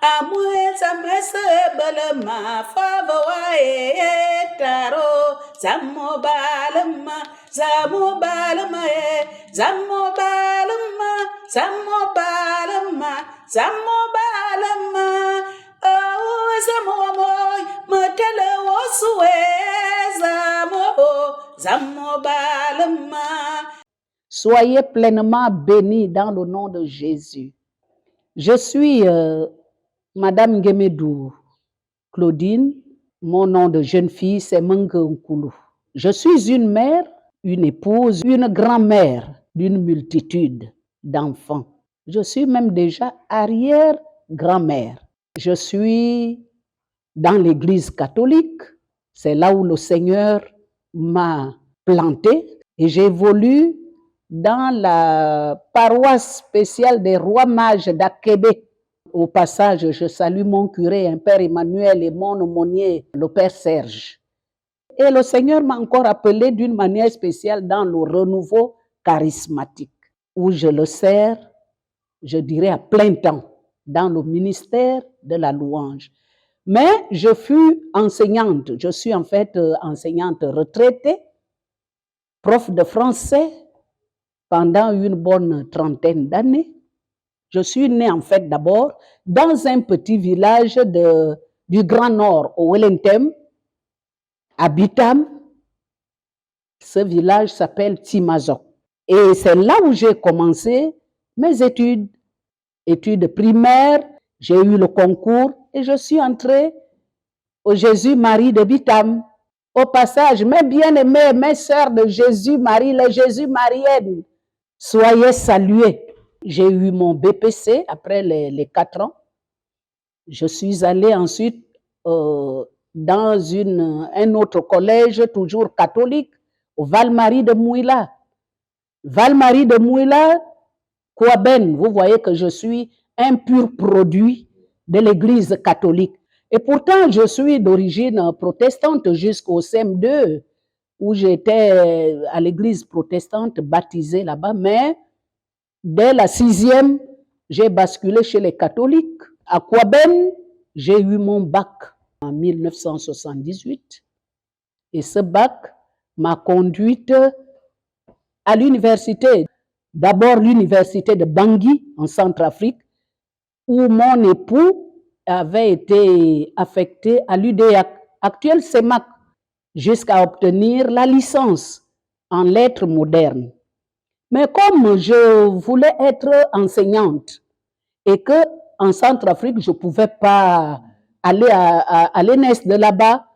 Amwe zamese balama favawae taro zamobalama zamobalama zamobalama oh zamomoy matele wosue zamobalama. Soyez pleinement bénis dans le nom de Jésus. Je suis Madame Ngemedou Claudine. Mon nom de jeune fille, c'est Menge Nkulu. Je suis une mère, une épouse, une grand-mère d'une multitude d'enfants. Je suis même déjà arrière-grand-mère. Je suis dans l'église catholique. C'est là où le Seigneur m'a plantée et j'évolue dans la paroisse spéciale des Rois Mages d'Akébé. Au passage, je salue mon curé, un père Emmanuel, et mon aumônier, le père Serge. Et le Seigneur m'a encore appelé d'une manière spéciale dans le renouveau charismatique, où je le sers, je dirais, à plein temps, dans le ministère de la louange. Mais je fus enseignante, je suis en fait enseignante retraitée, prof de français pendant une bonne trentaine d'années. Je suis née en fait d'abord dans un petit village du Grand Nord, au Wellington, à Bitam. Ce village s'appelle Timazok. Et c'est là où j'ai commencé mes études primaires. J'ai eu le concours et je suis entrée au Jésus-Marie de Bitam. Au passage, mes bien-aimés, mes sœurs de Jésus-Marie, les Jésus-Mariennes, soyez salués. J'ai eu mon BPC après les 4 ans. Je suis allée ensuite dans un autre collège, toujours catholique, au Val-Marie de Mouila. Val-Marie de Mouila, Kouaben, vous voyez que je suis un pur produit de l'église catholique. Et pourtant, je suis d'origine protestante jusqu'au CM2, où j'étais à l'église protestante, baptisée là-bas, mais dès la 6e, j'ai basculé chez les catholiques. À Kouaben, j'ai eu mon bac en 1978. Et ce bac m'a conduite à l'université. D'abord l'université de Bangui, en Centrafrique, où mon époux avait été affecté à l'UDEAC, actuel CEMAC, jusqu'à obtenir la licence en lettres modernes. Mais comme je voulais être enseignante et que en Centrafrique, je ne pouvais pas aller à l'ENES de là-bas,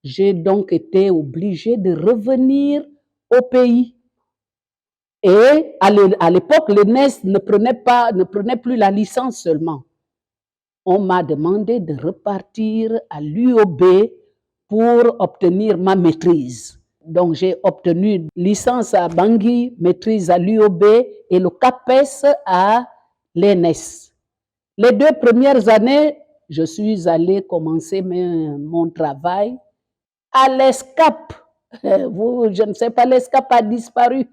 j'ai donc été obligée de revenir au pays. Et à l'époque, l'ENES ne prenait plus la licence seulement. On m'a demandé de repartir à l'UOB pour obtenir ma maîtrise. Donc, j'ai obtenu licence à Bangui, maîtrise à l'UOB et le CAPES à l'ENES. Les 2 premières années, je suis allée commencer mon travail à l'ESCAP. Je ne sais pas, l'ESCAP a disparu,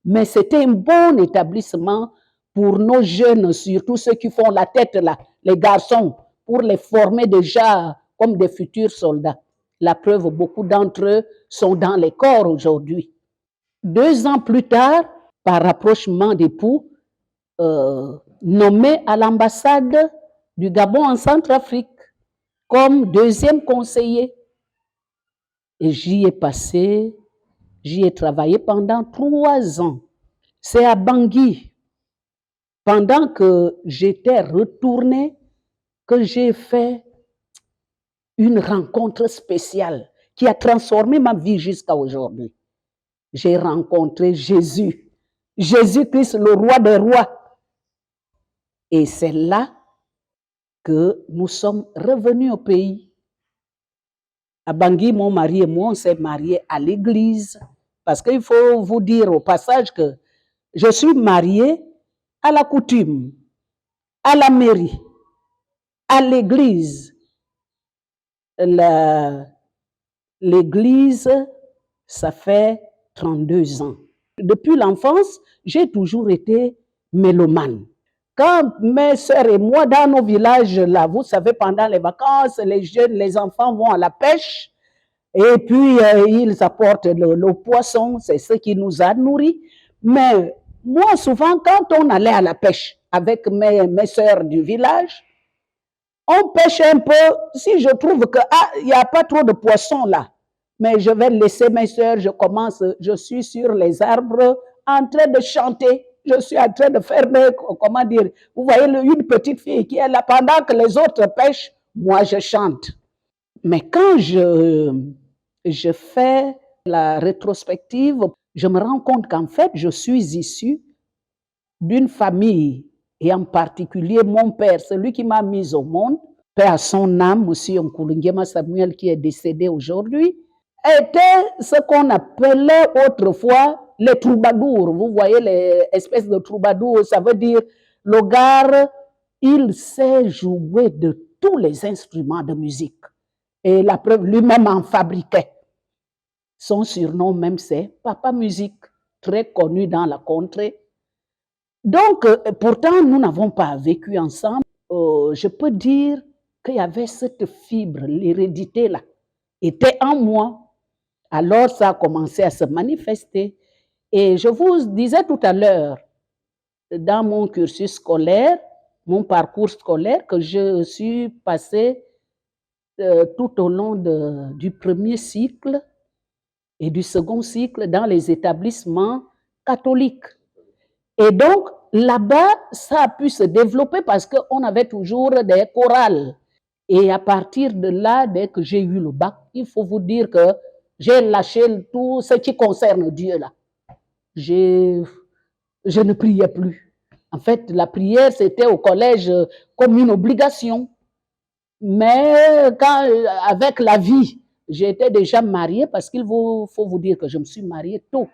mais c'était un bon établissement pour nos jeunes, surtout ceux qui font la tête là, les garçons, pour les former déjà comme des futurs soldats. La preuve, beaucoup d'entre eux sont dans les corps aujourd'hui. 2 ans plus tard, par rapprochement d'époux, nommé à l'ambassade du Gabon en Centrafrique comme 2e conseiller. Et j'y ai travaillé pendant 3 ans. C'est à Bangui, pendant que j'étais retournée, que j'ai fait une rencontre spéciale qui a transformé ma vie jusqu'à aujourd'hui. J'ai rencontré Jésus, Jésus-Christ, le roi des rois. Et c'est là que nous sommes revenus au pays. À Bangui, mon mari et moi, on s'est mariés à l'église. Parce qu'il faut vous dire au passage que je suis mariée à la coutume, à la mairie, à l'église. L'église, ça fait 32 ans. Depuis l'enfance, j'ai toujours été mélomane. Quand mes sœurs et moi, dans nos villages, là, vous savez, pendant les vacances, les jeunes, les enfants vont à la pêche et puis ils apportent le poisson, c'est ce qui nous a nourris. Mais moi, souvent, quand on allait à la pêche avec mes sœurs du village, on pêche un peu. Si je trouve que il n'y a pas trop de poissons là, mais je vais laisser mes sœurs, je suis sur les arbres en train de chanter. Je suis en train de faire, comment dire, vous voyez une petite fille qui est là pendant que les autres pêchent, moi je chante. Mais quand je fais la rétrospective, je me rends compte qu'en fait, je suis issue d'une famille, et en particulier mon père, celui qui m'a mise au monde, paix à son âme, M. Nkulungema Samuel, qui est décédé aujourd'hui, était ce qu'on appelait autrefois les troubadours. Vous voyez les espèces de troubadours, ça veut dire le gars, il sait jouer de tous les instruments de musique. Et la preuve, lui-même en fabriquait. Son surnom même, c'est Papa Musique, très connu dans la contrée. Donc, pourtant, nous n'avons pas vécu ensemble. Je peux dire qu'il y avait cette fibre, l'hérédité là, était en moi. Alors, ça a commencé à se manifester. Et je vous disais tout à l'heure, dans mon cursus scolaire, mon parcours scolaire, que je suis passée tout au long du premier cycle et du second cycle dans les établissements catholiques. Et donc, là-bas, ça a pu se développer parce qu'on avait toujours des chorales. Et à partir de là, dès que j'ai eu le bac, il faut vous dire que j'ai lâché tout ce qui concerne Dieu là. Je ne priais plus. En fait, la prière, c'était au collège comme une obligation. Mais quand, avec la vie, j'étais déjà mariée parce qu'il faut vous dire que je me suis mariée tôt.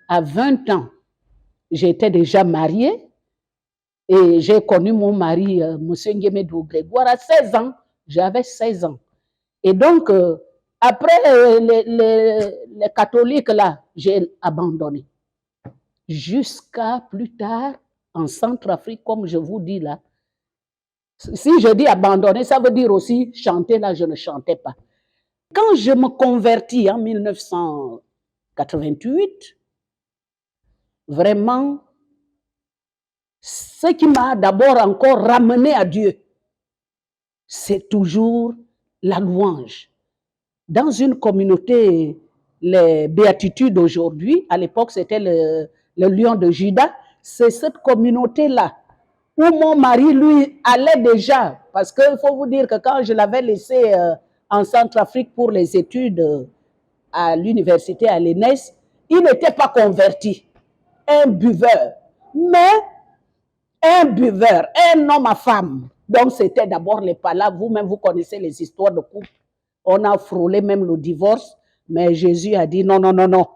À 20 ans, j'étais déjà mariée et j'ai connu mon mari, M. Nguemedou Grégoire, à 16 ans. J'avais 16 ans. Et donc, après les catholiques, là, j'ai abandonné. Jusqu'à plus tard, en Centrafrique, comme je vous dis là. Si je dis abandonner, ça veut dire aussi chanter, là, je ne chantais pas. Quand je me convertis en 1988, vraiment, ce qui m'a d'abord encore ramené à Dieu, c'est toujours la louange. Dans une communauté, les béatitudes aujourd'hui, à l'époque c'était le lion de Juda, c'est cette communauté-là où mon mari, lui, allait déjà, parce qu'il faut vous dire que quand je l'avais laissé en Centrafrique pour les études à l'université à l'ENES, il n'était pas converti, un buveur, mais un buveur, un homme à femme. Donc c'était d'abord les palabres, vous-même vous connaissez les histoires de couple. On a frôlé même le divorce, mais Jésus a dit non, non, non, non.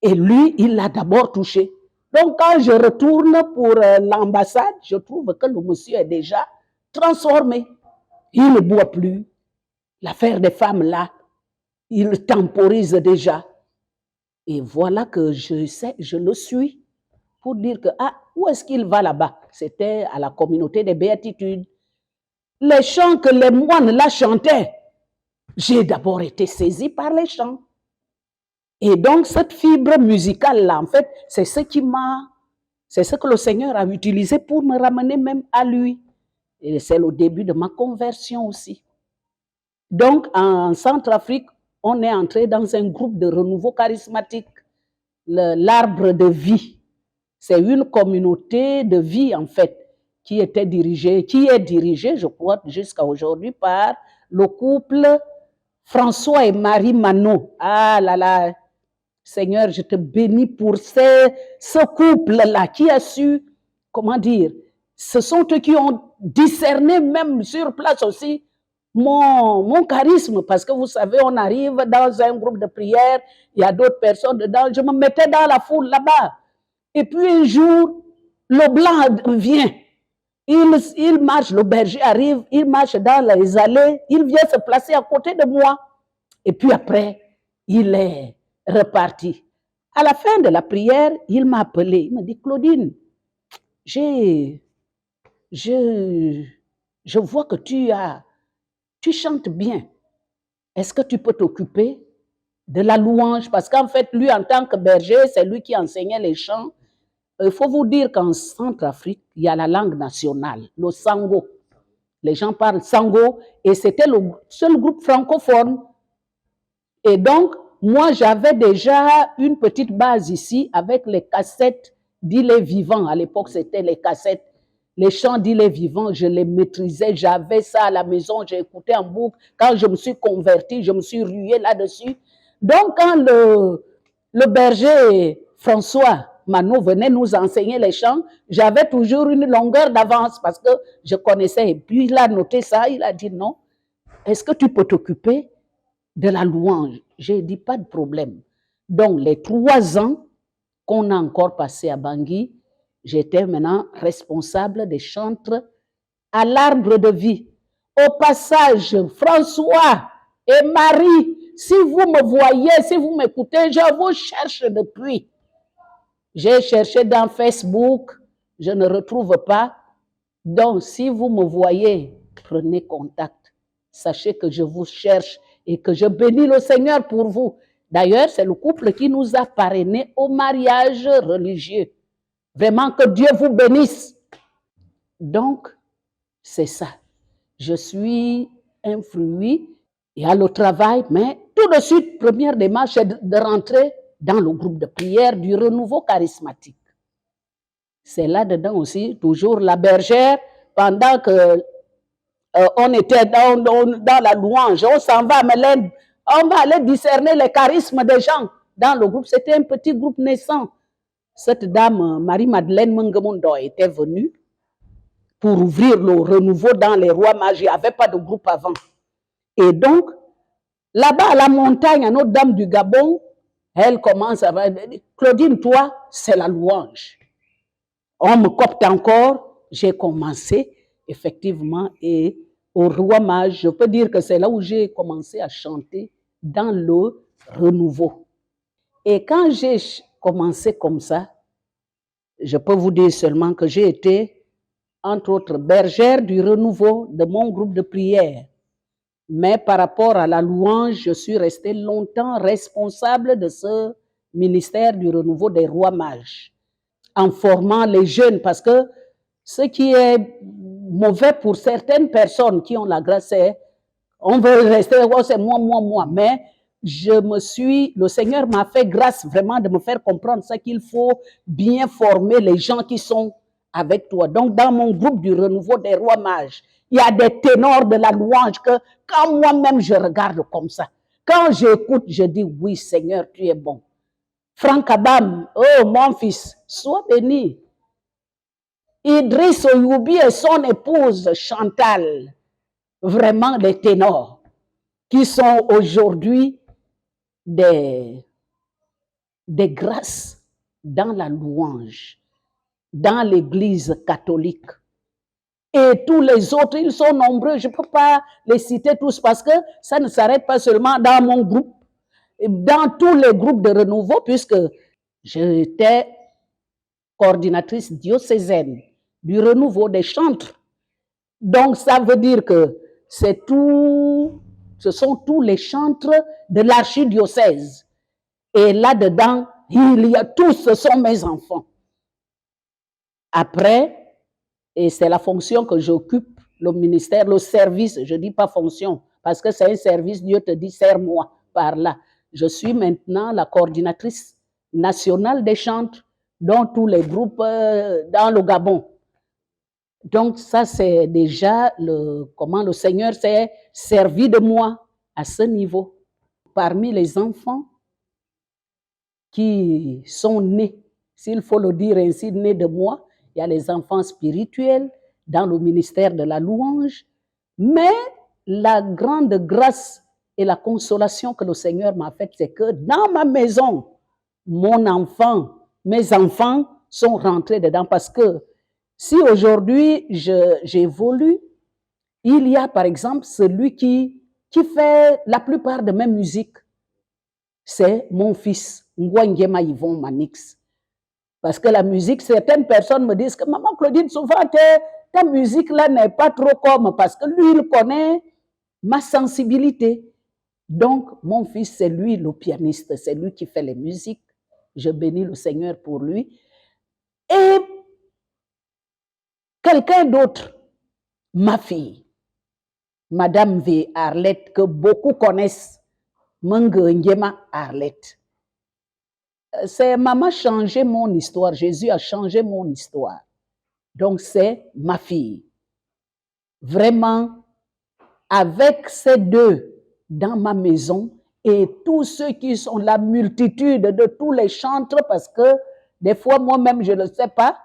Et lui, il l'a d'abord touché. Donc, quand je retourne pour l'ambassade, je trouve que le monsieur est déjà transformé. Il ne boit plus. L'affaire des femmes, là, il temporise déjà. Et voilà que je le suis pour dire que, où est-ce qu'il va là-bas? C'était à la communauté des béatitudes. Les chants que les moines là chantaient, j'ai d'abord été saisie par les chants. Et donc, cette fibre musicale-là, en fait, c'est ce que le Seigneur a utilisé pour me ramener même à lui. Et c'est le début de ma conversion aussi. Donc, en Centrafrique, on est entré dans un groupe de renouveau charismatique, l'arbre de vie. C'est une communauté de vie, en fait, qui est dirigée, je crois, jusqu'à aujourd'hui par le couple François et Marie Manot. Ah là là, Seigneur, je te bénis pour ce couple-là qui a su, comment dire, ce sont eux qui ont discerné même sur place aussi mon charisme, parce que vous savez, on arrive dans un groupe de prière, il y a d'autres personnes dedans, je me mettais dans la foule là-bas. Et puis un jour, le blanc vient, il marche, le berger arrive, il marche dans les allées, il vient se placer à côté de moi. Et puis après, il est reparti. À la fin de la prière, il m'a appelé, il m'a dit, Claudine, j'ai je vois que tu chantes bien. Est-ce que tu peux t'occuper de la louange? Parce qu'en fait, lui, en tant que berger, c'est lui qui enseignait les chants. Il faut vous dire qu'en Centrafrique, il y a la langue nationale, le sango. Les gens parlent sango et c'était le seul groupe francophone. Et donc, moi, j'avais déjà une petite base ici avec les cassettes d'Île Vivant. À l'époque, c'était les cassettes, les chants d'Île Vivant, je les maîtrisais. J'avais ça à la maison, j'ai écouté en boucle. Quand je me suis converti, je me suis rué là-dessus. Donc, quand le berger François Manot venait nous enseigner les chants, j'avais toujours une longueur d'avance parce que je connaissais. Et puis, il a noté ça, il a dit non. Est-ce que tu peux t'occuper de la louange? J'ai dit pas de problème. Donc, les 3 ans qu'on a encore passé à Bangui, j'étais maintenant responsable des chantres à l'arbre de vie. Au passage, François et Marie, si vous me voyez, si vous m'écoutez, je vous cherche depuis. J'ai cherché dans Facebook, je ne retrouve pas. Donc, si vous me voyez, prenez contact. Sachez que je vous cherche et que je bénis le Seigneur pour vous. D'ailleurs, c'est le couple qui nous a parrainés au mariage religieux. Vraiment que Dieu vous bénisse. Donc, c'est ça. Je suis un fruit et à le travail, mais tout de suite, première démarche, c'est de rentrer dans le groupe de prière du renouveau charismatique. C'est là-dedans aussi, toujours la bergère, pendant que on était dans la louange, on s'en va, mais on va aller discerner les charismes des gens dans le groupe. C'était un petit groupe naissant. Cette dame, Marie-Madeleine Mengemondo, était venue pour ouvrir le renouveau dans les rois mages. Il n'y avait pas de groupe avant. Et donc, là-bas, à la montagne, à Notre-Dame du Gabon, elle commence à dire, Claudine, toi, c'est la louange. On me copte encore. J'ai commencé, effectivement, et au roi mage, je peux dire que c'est là où j'ai commencé à chanter dans le renouveau. Et quand j'ai commencé comme ça, je peux vous dire seulement que j'ai été, entre autres, bergère du renouveau de mon groupe de prière. Mais par rapport à la louange, je suis restée longtemps responsable de ce ministère du renouveau des rois mages, en formant les jeunes, parce que ce qui est mauvais pour certaines personnes qui ont la grâce, c'est on veut rester, oh, c'est moi. Mais le Seigneur m'a fait grâce vraiment de me faire comprendre ça, qu'il faut bien former les gens qui sont avec toi. Donc, dans mon groupe du renouveau des rois mages, il y a des ténors de la louange que quand moi-même je regarde comme ça, quand j'écoute, je dis oui Seigneur, tu es bon. Franck Abam, oh mon fils, sois béni. Idriss Oyoubi et son épouse Chantal, vraiment des ténors qui sont aujourd'hui des grâces dans la louange, dans l'église catholique. Et tous les autres, ils sont nombreux, je ne peux pas les citer tous parce que ça ne s'arrête pas seulement dans mon groupe, dans tous les groupes de renouveau, puisque j'étais coordinatrice diocésaine du renouveau des chantres. Donc, ça veut dire que ce sont tous les chantres de l'archidiocèse. Et là-dedans, il y a tous, ce sont mes enfants. Après, et c'est la fonction que j'occupe, le ministère, le service, je ne dis pas fonction, parce que c'est un service, Dieu te dit, serre-moi par là. Je suis maintenant la coordinatrice nationale des chantres dans tous les groupes dans le Gabon. Donc ça, c'est déjà comment le Seigneur s'est servi de moi à ce niveau. Parmi les enfants qui sont nés, s'il faut le dire ainsi, nés de moi, il y a les enfants spirituels dans le ministère de la louange, mais la grande grâce et la consolation que le Seigneur m'a faite, c'est que dans ma maison, mes enfants sont rentrés dedans parce que si aujourd'hui j'évolue, il y a par exemple celui qui fait la plupart de mes musiques. C'est mon fils, Ngwangema Yvon Manix. Parce que la musique, certaines personnes me disent que Maman Claudine, souvent ta musique là n'est pas trop comme, parce que lui, il connaît ma sensibilité. Donc, mon fils, c'est lui le pianiste, c'est lui qui fait les musiques. Je bénis le Seigneur pour lui. Et quelqu'un d'autre, ma fille, Madame V. Arlette, que beaucoup connaissent, Mengengema Arlette. C'est maman changé mon histoire. Jésus a changé mon histoire. Donc, c'est ma fille. Vraiment, avec ces deux dans ma maison et tous ceux qui sont la multitude de tous les chantres, parce que des fois, moi-même, je ne le sais pas,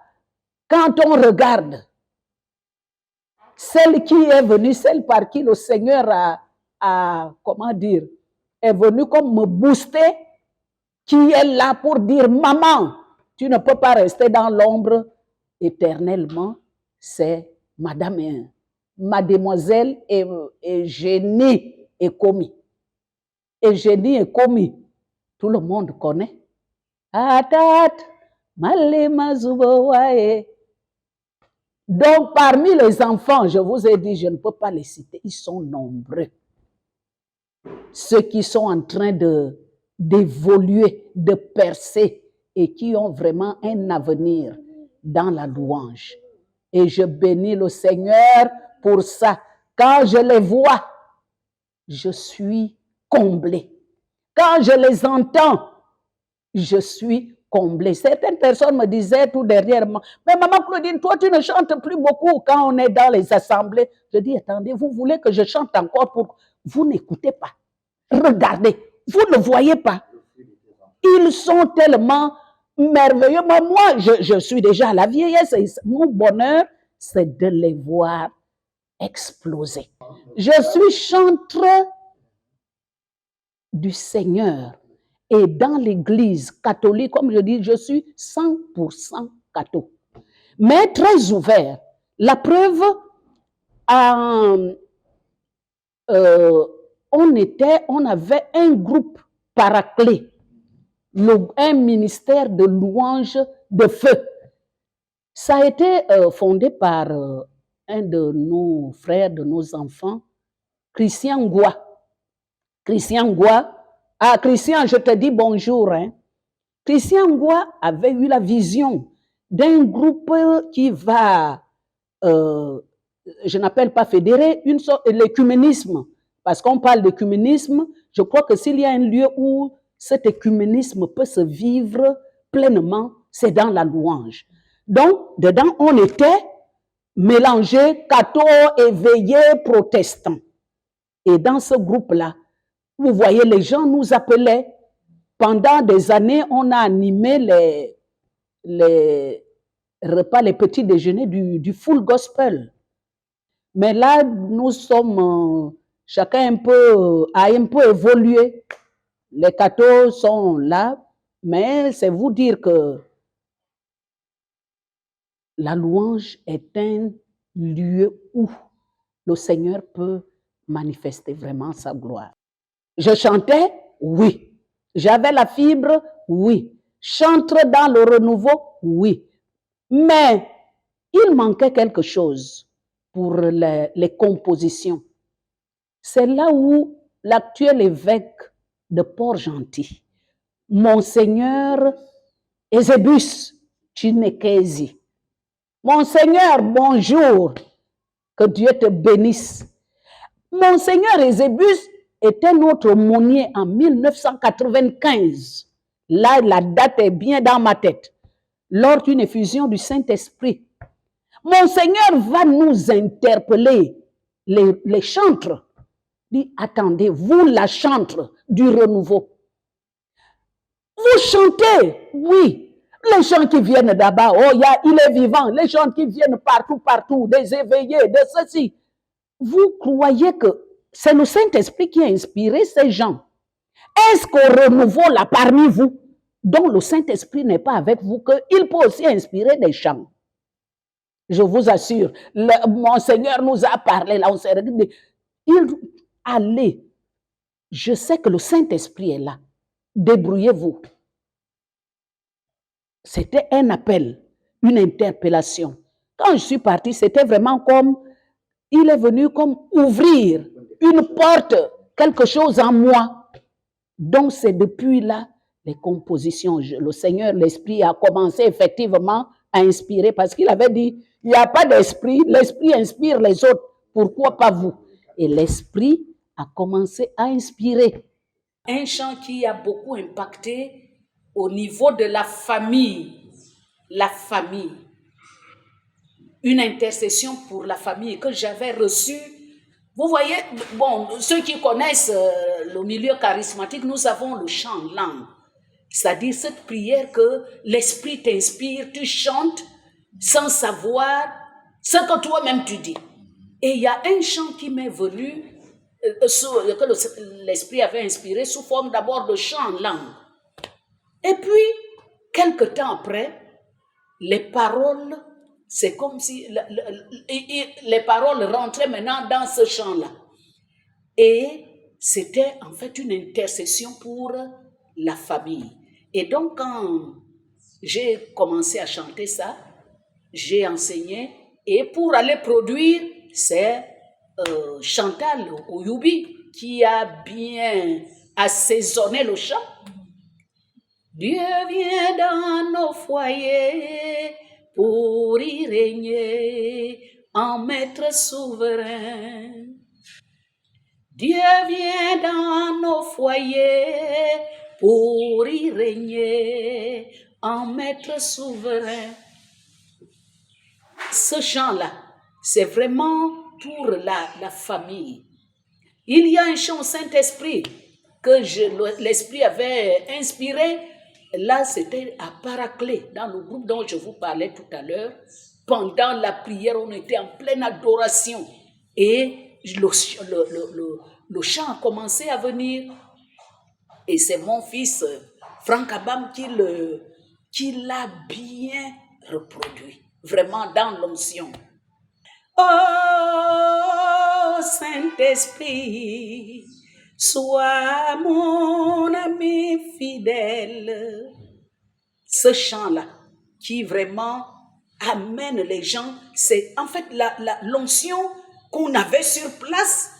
quand on regarde celle qui est venue, celle par qui le Seigneur comment dire, est venu comme me booster, qui est là pour dire, maman, tu ne peux pas rester dans l'ombre éternellement, c'est mademoiselle Eugénie Ekomi. Eugénie Ekomi, tout le monde connaît. Donc, parmi les enfants, je vous ai dit, je ne peux pas les citer, ils sont nombreux. Ceux qui sont en train d'évoluer, de percer et qui ont vraiment un avenir dans la louange. Et je bénis le Seigneur pour ça. Quand je les vois, je suis comblée. Quand je les entends, je suis comblée. Certaines personnes me disaient tout dernièrement, mais maman Claudine, toi tu ne chantes plus beaucoup quand on est dans les assemblées. Je dis, attendez, vous voulez que je chante encore pour... Vous n'écoutez pas. Regardez, vous ne voyez pas. Ils sont tellement merveilleux. Mais moi, je suis déjà à la vieillesse. Et mon bonheur, c'est de les voir exploser. Je suis chantre du Seigneur. Et dans l'église catholique, comme je dis, je suis 100% catholique. Mais très ouvert. La preuve, on avait un groupe paraclet, un ministère de louange de feu. Ça a été fondé par un de nos frères, de nos enfants, Christian Ngoua. Christian Ngoua. Ah, Christian, je te dis bonjour. Hein. Christian Ngoua avait eu la vision d'un groupe qui va, je n'appelle pas fédérer, l'écuménisme. Parce qu'on parle d'écuménisme, je crois que s'il y a un lieu où cet écuménisme peut se vivre pleinement, c'est dans la louange. Donc, dedans, on était mélangés, cathos, éveillés, protestants. Et dans ce groupe-là, vous voyez, les gens nous appelaient. Pendant des années, on a animé les repas, les petits déjeuners du full gospel. Mais là, nous sommes, chacun a un peu évolué. Les cathos sont là, mais c'est vous dire que la louange est un lieu où le Seigneur peut manifester vraiment sa gloire. Je chantais, oui. J'avais la fibre, oui. Chantre dans le renouveau, oui. Mais il manquait quelque chose pour les compositions. C'est là où l'actuel évêque de Port-Gentil, Monseigneur Eusebius Chinekezi. Monseigneur, bonjour, que Dieu te bénisse. Monseigneur Eusebius était notre aumônier en 1995. Là, la date est bien dans ma tête. Lors d'une effusion du Saint-Esprit. Monseigneur va nous interpeller, les chantres. Dit, attendez, vous la chantre du renouveau. Vous chantez, oui. Les gens qui viennent d'abord, oh, il est vivant. Les gens qui viennent partout, des éveillés, de ceci. Vous croyez que c'est le Saint-Esprit qui a inspiré ces gens? Est-ce qu'au renouveau, là, parmi vous, dont le Saint-Esprit n'est pas avec vous, qu'il peut aussi inspirer des chants? Je vous assure, mon Seigneur nous a parlé, là, on s'est dit, allez, je sais que le Saint-Esprit est là, débrouillez-vous. C'était un appel, une interpellation. Quand je suis partie, c'était vraiment comme, il est venu comme ouvrir une porte, quelque chose en moi. Donc c'est depuis là, les compositions, le Seigneur, l'Esprit a commencé effectivement à inspirer parce qu'il avait dit, il n'y a pas d'esprit, l'Esprit inspire les autres, pourquoi pas vous? Et l'Esprit a commencé à inspirer. Un chant qui a beaucoup impacté au niveau de la famille. La famille. Une intercession pour la famille que j'avais reçue. Vous voyez, bon, ceux qui connaissent le milieu charismatique, nous avons le chant en langue. C'est-à-dire cette prière que l'Esprit t'inspire, tu chantes sans savoir ce que toi-même tu dis. Et il y a un chant qui m'est venu, que l'Esprit avait inspiré sous forme d'abord de chant en langue. Et puis, quelque temps après, les paroles, c'est comme si les paroles rentraient maintenant dans ce chant-là. Et c'était en fait une intercession pour la famille. Et donc, quand j'ai commencé à chanter ça, j'ai enseigné. Et pour aller produire, c'est Chantal Oyoubi qui a bien assaisonné le chant. Dieu vient dans nos foyers pour y régner en maître souverain. Dieu vient dans nos foyers pour y régner en maître souverain. Ce chant-là, c'est vraiment pour la famille. Il y a un chant au Saint-Esprit que l'Esprit avait inspiré. Là, c'était à Paraclet, dans le groupe dont je vous parlais tout à l'heure. Pendant la prière, on était en pleine adoration. Et le chant a commencé à venir. Et c'est mon fils, Franck Abam, qui l'a bien reproduit. Vraiment dans l'onction. Oh, Saint-Esprit, sois mon ami fidèle. Ce chant-là, qui vraiment amène les gens, c'est en fait l'onction qu'on avait sur place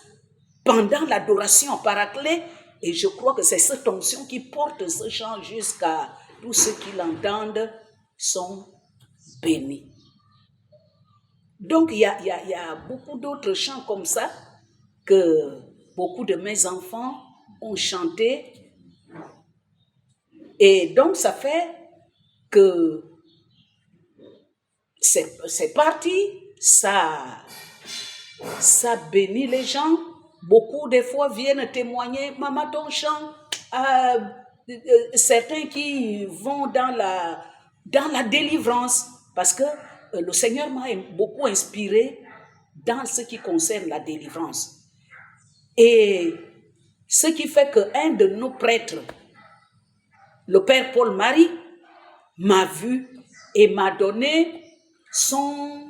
pendant l'adoration en Paraclet. Et je crois que c'est cette onction qui porte ce chant jusqu'à tous ceux qui l'entendent sont bénis. Donc, il y a beaucoup d'autres chants comme ça que beaucoup de mes enfants ont chanté. Et donc, ça fait que c'est parti, ça bénit les gens. Beaucoup des fois viennent témoigner, maman, ton chant, certains qui vont dans la délivrance, parce que le Seigneur m'a beaucoup inspiré dans ce qui concerne la délivrance. Et ce qui fait qu'un de nos prêtres, le Père Paul-Marie, m'a vu et m'a donné son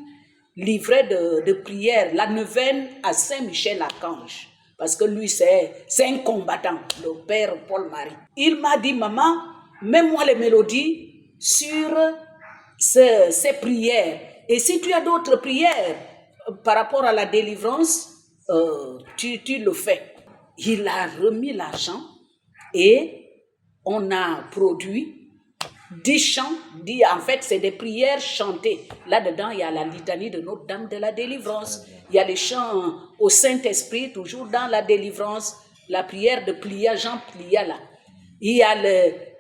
livret de prière, la neuvaine à Saint-Michel-Archange. Parce que lui, c'est un combattant, le Père Paul-Marie. Il m'a dit, maman, mets-moi les mélodies sur ces prières. Et si tu as d'autres prières par rapport à la délivrance, tu le fais. Il a remis l'argent et on a produit 10 chants. En fait, c'est des prières chantées. Là-dedans, il y a la litanie de Notre-Dame de la délivrance. Il y a les chants au Saint-Esprit, toujours dans la délivrance. La prière de Plia, Jean Plia, là. Il y a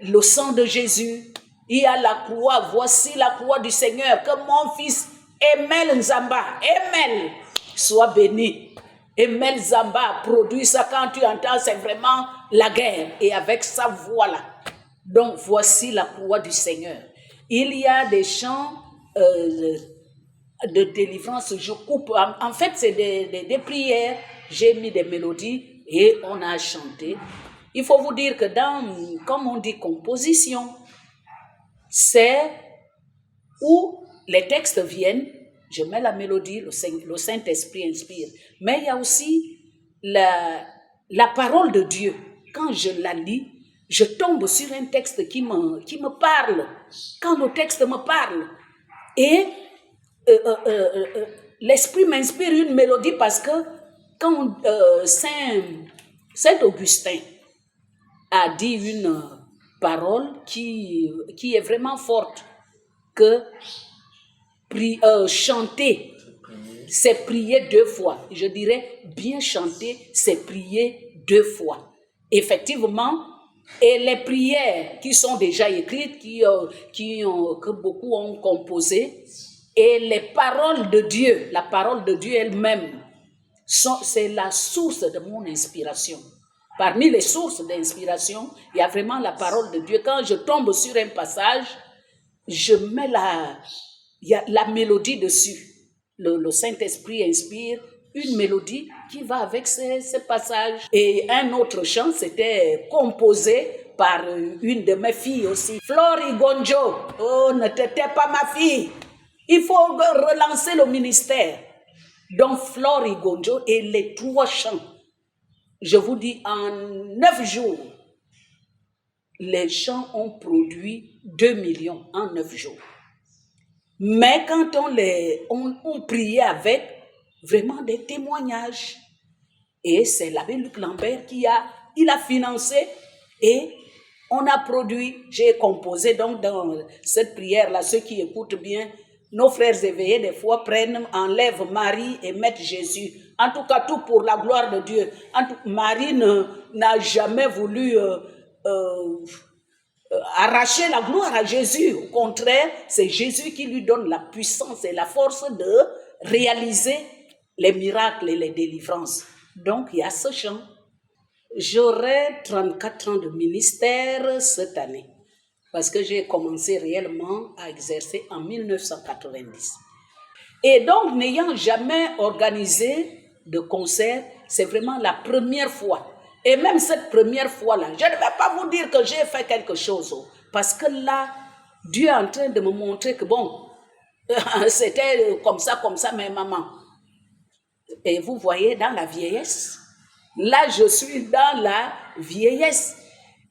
le sang de Jésus. Il y a la croix. Voici la croix du Seigneur. Que mon fils Emel Nzamba, Emel, soit béni. Emel Nzamba produit ça. Quand tu entends, c'est vraiment la guerre. Et avec sa voix-là. Donc, voici la croix du Seigneur. Il y a des chants de délivrance. Je coupe. En fait, c'est des prières. J'ai mis des mélodies et on a chanté. Il faut vous dire que comme on dit composition, c'est où les textes viennent, je mets la mélodie, le Saint-Esprit inspire. Mais il y a aussi la parole de Dieu. Quand je la lis, je tombe sur un texte qui me parle. Quand le texte me parle, et l'Esprit m'inspire une mélodie parce que quand Saint Augustin a dit une parole qui est vraiment forte, que chanter, c'est prier 2 fois. Je dirais, bien chanter, c'est prier 2 fois. Effectivement, et les prières qui sont déjà écrites, que beaucoup ont composées, et les paroles de Dieu, la parole de Dieu elle-même, c'est la source de mon inspiration. Parmi les sources d'inspiration, il y a vraiment la parole de Dieu. Quand je tombe sur un passage, je mets il y a la mélodie dessus. Le Saint-Esprit inspire une mélodie qui va avec ces passages. Et un autre chant, c'était composé par une de mes filles aussi. Flori Gonjo, oh, ne t'étais pas ma fille. Il faut relancer le ministère. Donc, Flori Gonjo et les 3 chants. Je vous dis, en 9 jours, les chants ont produit 2 millions en 9 jours. Mais quand on priait avec vraiment des témoignages, et c'est l'abbé Luc Lambert il a financé et on a produit, j'ai composé donc dans cette prière-là, ceux qui écoutent bien, nos frères éveillés des fois enlèvent Marie et mettent Jésus. En tout cas, tout pour la gloire de Dieu. Marie n'a jamais voulu arracher la gloire à Jésus. Au contraire, c'est Jésus qui lui donne la puissance et la force de réaliser les miracles et les délivrances. Donc, il y a ce chant. J'aurai 34 ans de ministère cette année, parce que j'ai commencé réellement à exercer en 1990. Et donc, n'ayant jamais organisé de concert, c'est vraiment la première fois. Et même cette première fois-là, je ne vais pas vous dire que j'ai fait quelque chose, parce que là, Dieu est en train de me montrer que bon, c'était comme ça, mais maman. Et vous voyez, dans la vieillesse, là, je suis dans la vieillesse.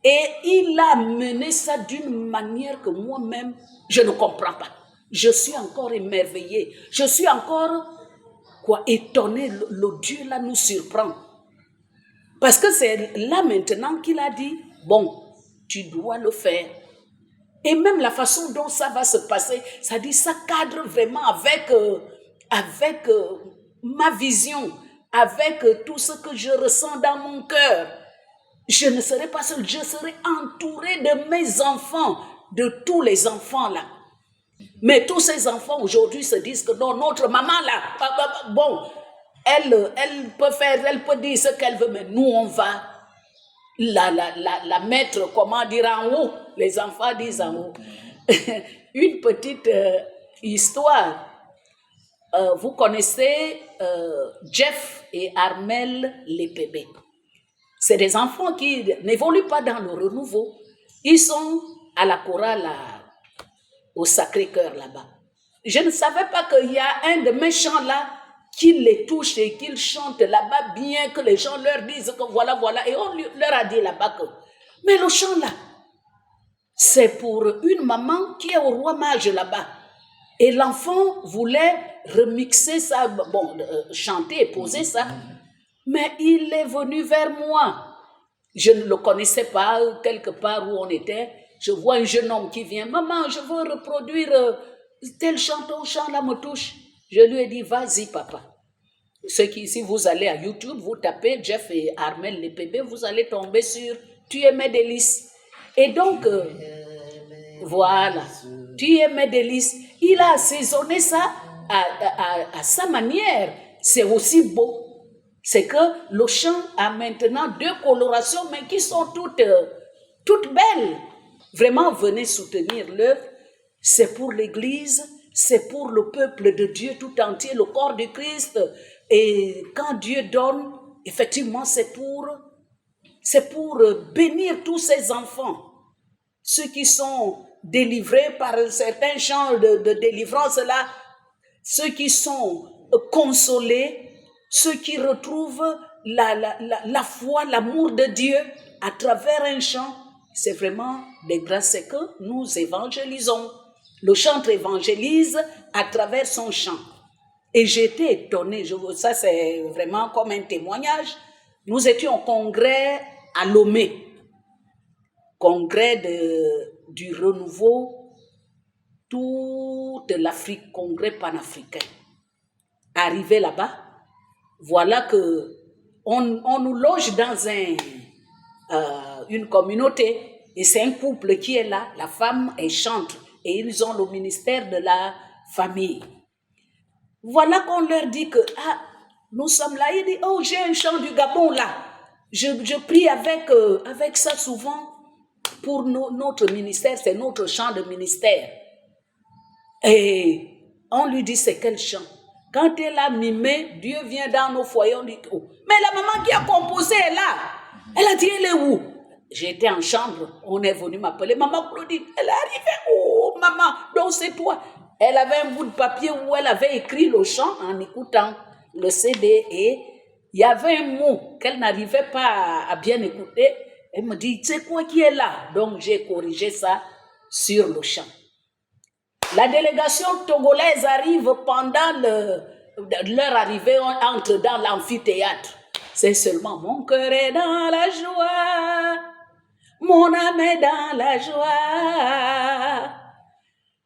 Et il a mené ça d'une manière que moi-même, je ne comprends pas. Je suis encore émerveillée. Je suis encore étonnée. Le Dieu là nous surprend. Parce que c'est là maintenant qu'il a dit, bon, tu dois le faire. Et même la façon dont ça va se passer, ça dit, ça cadre vraiment avec ma vision, avec tout ce que je ressens dans mon cœur. Je ne serai pas seule, je serai entourée de mes enfants, de tous les enfants là. Mais tous ces enfants aujourd'hui se disent que non, notre maman là, bon, elle peut dire ce qu'elle veut, mais nous on va la mettre, comment dire, en haut. Les enfants disent en haut. Une petite histoire. Vous connaissez Jeff et Armel Lepebe. C'est des enfants qui n'évoluent pas dans le renouveau. Ils sont à la chorale au Sacré-Cœur là-bas. Je ne savais pas qu'il y a un de mes chants là qui les touche et qu'ils chantent là-bas bien que les gens leur disent que voilà. Et on leur a dit là-bas que... Mais le chant là, c'est pour une maman qui est au roi mage là-bas. Et l'enfant voulait remixer ça, chanter et poser ça. Mais il est venu vers moi. Je ne le connaissais pas, quelque part où on était. Je vois un jeune homme qui vient. Maman, je veux reproduire tel chant, ton chant là me touche. Je lui ai dit, vas-y papa. Si vous allez à YouTube, vous tapez Jeff et Armel Lepebe, vous allez tomber sur Tu es mes délices. Et donc, voilà, Tu es mes délices. Il a assaisonné ça à sa manière. C'est aussi beau. C'est que le chant a maintenant 2 colorations, mais qui sont toutes belles. Vraiment, venez soutenir l'œuvre. C'est pour l'Église, c'est pour le peuple de Dieu tout entier, le corps du Christ. Et quand Dieu donne, effectivement, c'est pour bénir tous ces enfants. Ceux qui sont délivrés par certains chants de délivrance là, ceux qui sont consolés, ceux qui retrouvent la foi, l'amour de Dieu à travers un chant, c'est vraiment des grâces que nous évangélisons. Le chantre évangélise à travers son chant. Et j'étais étonnée, ça c'est vraiment comme un témoignage. Nous étions au congrès à Lomé, congrès du renouveau, toute l'Afrique, congrès panafricain. Arrivé là-bas, voilà que on nous loge dans une communauté et c'est un couple qui est là, la femme est chantre et ils ont le ministère de la famille. Voilà qu'on leur dit que nous sommes là, il dit oh j'ai un chant du Gabon là, je prie avec ça souvent pour notre ministère, c'est notre chant de ministère. Et on lui dit c'est quel chant? Quand elle a mimé, Dieu vient dans nos foyers, on dit oh. Mais la maman qui a composé est là. Elle a dit elle est où? J'étais en chambre, on est venu m'appeler, maman Claudine, elle est arrivée, oh maman, donc c'est toi. Elle avait un bout de papier où elle avait écrit le chant en écoutant le CD et il y avait un mot qu'elle n'arrivait pas à bien écouter. Elle me dit, tu sais quoi qui est là? Donc j'ai corrigé ça sur le chant. La délégation togolaise arrive pendant leur arrivée, on entre dans l'amphithéâtre. C'est seulement mon cœur est dans la joie, mon âme est dans la joie,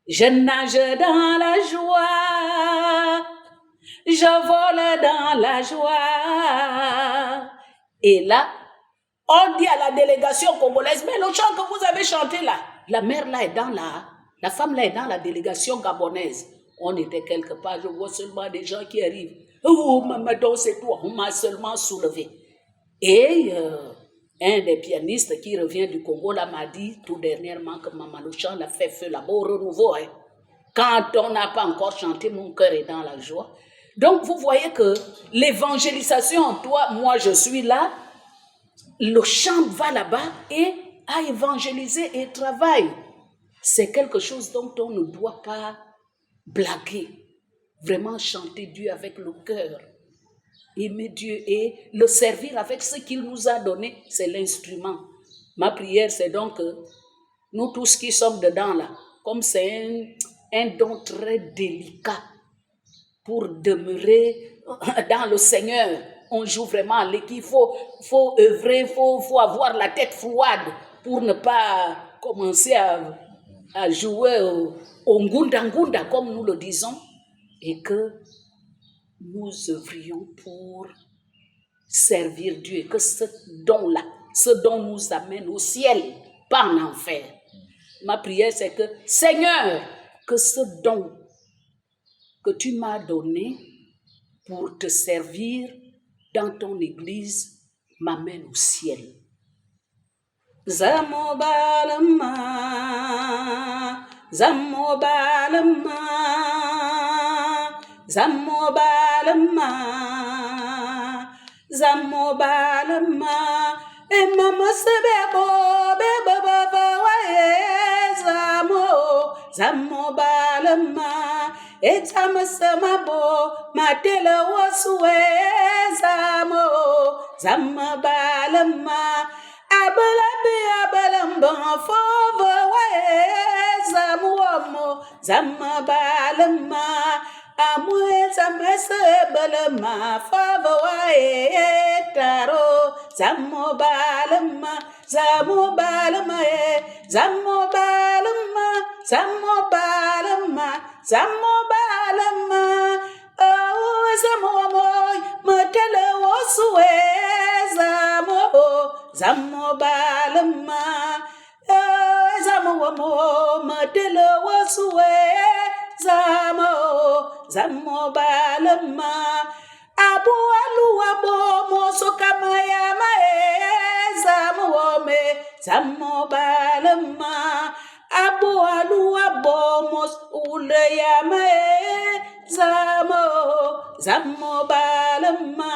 je nage dans la joie, je vole dans la joie. Et là, on dit à la délégation congolaise, mais le chant que vous avez chanté là, la mère là est dans la femme là est dans la délégation gabonaise. On était quelque part, je vois seulement des gens qui arrivent. Oh, maman, donc c'est toi, on m'a seulement soulevé. Et un des pianistes qui revient du Congo là m'a dit tout dernièrement que maman, le chant l'a fait feu là-bas au renouveau. Hein. Quand on n'a pas encore chanté, mon cœur est dans la joie. Donc vous voyez que l'évangélisation, toi, moi je suis là, le chant va là-bas et à évangéliser et travaille. C'est quelque chose dont on ne doit pas blaguer. Vraiment chanter Dieu avec le cœur. Aimer Dieu et le servir avec ce qu'il nous a donné, c'est l'instrument. Ma prière, c'est donc que nous tous qui sommes dedans là, comme c'est un don très délicat pour demeurer dans le Seigneur, on joue vraiment à l'équipe, il faut œuvrer, il faut avoir la tête froide pour ne pas commencer à jouer au ngunda, comme nous le disons, et que nous œuvrions pour servir Dieu, et que ce don-là, ce don nous amène au ciel, pas en enfer. Ma prière, c'est que, Seigneur, que ce don que tu m'as donné pour te servir dans ton église m'amène au ciel. Zamobalama, Zamobalama, Zamobalama, Zamobalama, et mama sebebo, bebo baba wae, Zamobalama, et Zamasamabo, Matela wasue, Zamabalama. Abalamba fova zamuamo zamabalama amwe zamasebalama fava taro zamobalama zamobalama zamobalama zamobalama zamobalama oh zamoamo matela wasue Zamobalama, Zamoamo, Matelo wasue, Zamobalama, Abu Aluabo, Mosokamaya mae, Zamoame, Zamobalama, Abu Aluabo, Mos Uleyama, Zamobalama.